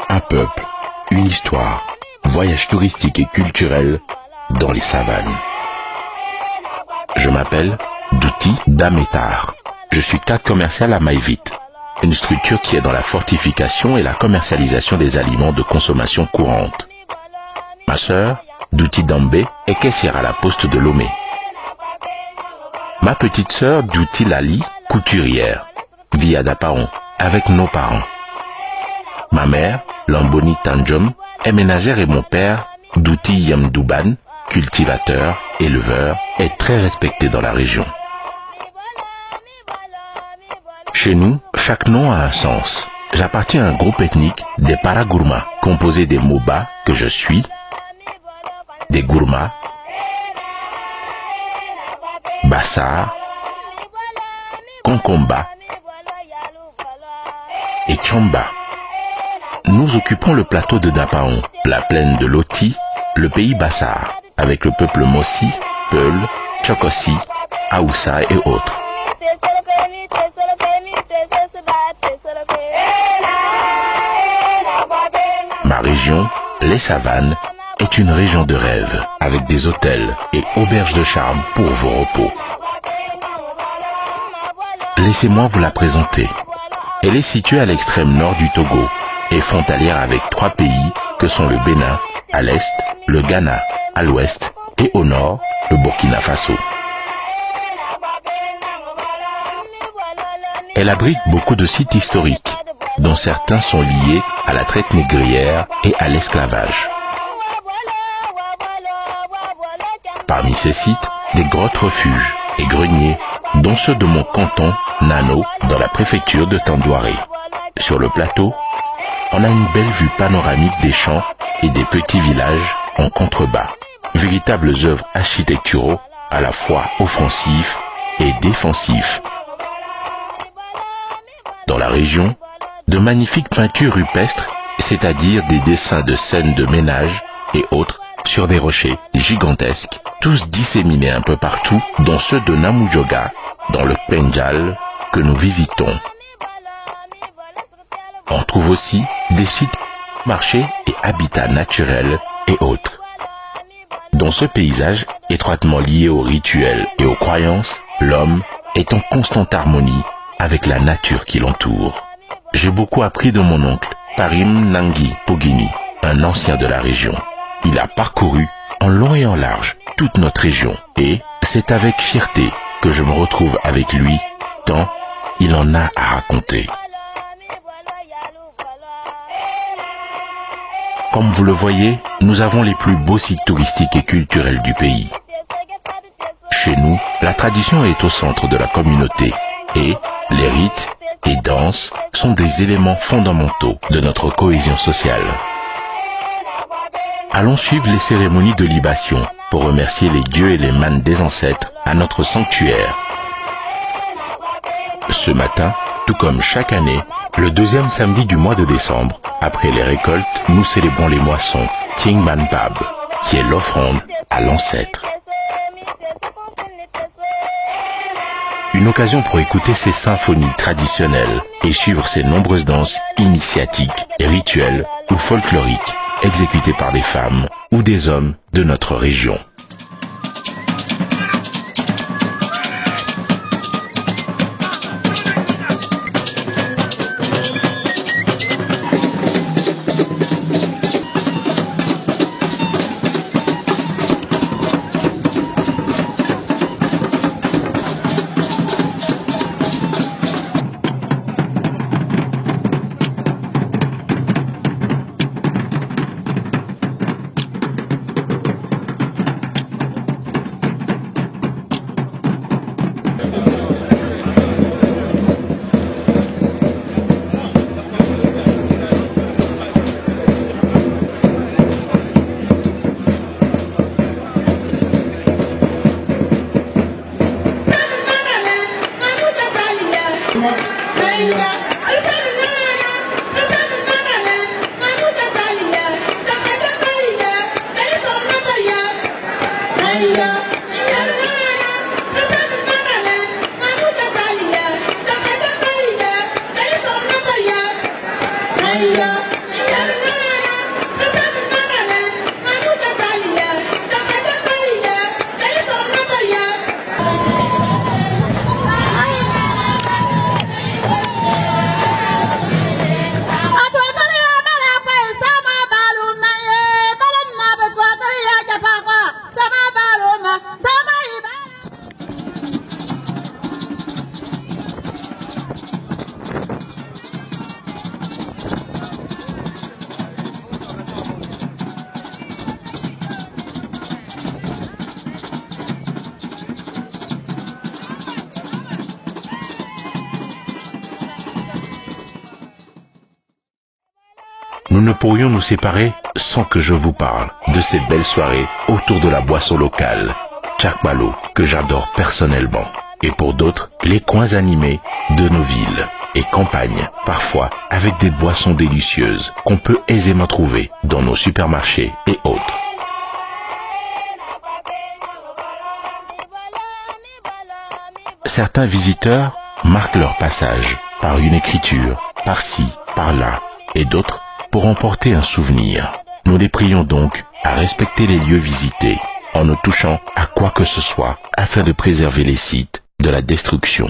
Un peuple, une histoire, voyage touristique et culturel dans les savanes. Je m'appelle Douti Dametar. Je suis cadre commercial à Maïvit, une structure qui est dans la fortification et la commercialisation des aliments de consommation courante. Ma sœur, Douti Dambé, est caissière à la poste de Lomé. Ma petite sœur, Douti Lali, couturière, vit à Dapaon avec nos parents. Ma mère, Lamboni Tanjom, est ménagère et mon père, Douti Yamdouban, cultivateur, éleveur, est très respecté dans la région. Chez nous, chaque nom a un sens. J'appartiens à un groupe ethnique des Paragourma, composé des Moba, que je suis, des Gourma, Bassar, Konkomba et Tchamba. Nous occupons le plateau de Dapaon, la plaine de Loti, le pays Bassar, avec le peuple Mossi, Peul, Tchokossi, Aoussa et autres. Ma région, les Savanes, est une région de rêve, avec des hôtels et auberges de charme pour vos repos. Laissez-moi vous la présenter. Elle est située à l'extrême nord du Togo et frontalière avec 3 pays que sont le Bénin, à l'est, le Ghana, à l'ouest et au nord, le Burkina Faso. Elle abrite beaucoup de sites historiques, dont certains sont liés à la traite négrière et à l'esclavage. Parmi ces sites, des grottes refuges et greniers, dont ceux de mon canton, Nano, dans la préfecture de Tandouaré. Sur le plateau, on a une belle vue panoramique des champs et des petits villages en contrebas. Véritables œuvres architecturaux à la fois offensifs et défensifs. Dans la région, de magnifiques peintures rupestres, c'est-à-dire des dessins de scènes de ménage et autres sur des rochers gigantesques, tous disséminés un peu partout, dont ceux de Namoujoga, dans le Pendjal, que nous visitons. On trouve aussi des sites, marchés et habitats naturels et autres. Dans ce paysage, étroitement lié aux rituels et aux croyances, l'homme est en constante harmonie avec la nature qui l'entoure. J'ai beaucoup appris de mon oncle, Parim Nangui Pogini, un ancien de la région. Il a parcouru en long et en large toute notre région et c'est avec fierté que je me retrouve avec lui, tant il en a à raconter. Comme vous le voyez, nous avons les plus beaux sites touristiques et culturels du pays. Chez nous, la tradition est au centre de la communauté et les rites et danses sont des éléments fondamentaux de notre cohésion sociale. Allons suivre les cérémonies de libation pour remercier les dieux et les mânes des ancêtres à notre sanctuaire. Ce matin, tout comme chaque année, le 2e samedi du mois de décembre, après les récoltes, nous célébrons les moissons Tingman Bab, qui est l'offrande à l'ancêtre. Une occasion pour écouter ces symphonies traditionnelles et suivre ces nombreuses danses initiatiques et rituelles ou folkloriques exécutées par des femmes ou des hommes de notre région. nous ne pourrions nous séparer sans que je vous parle de ces belles soirées autour de la boisson locale, Tchakbalo, que j'adore personnellement. Et pour d'autres, les coins animés de nos villes et campagnes, parfois avec des boissons délicieuses qu'on peut aisément trouver dans nos supermarchés et autres. Certains visiteurs marquent leur passage par une écriture, par-ci, par-là, et d'autres pour emporter un souvenir. Nous les prions donc à respecter les lieux visités en ne touchant à quoi que ce soit afin de préserver les sites de la destruction.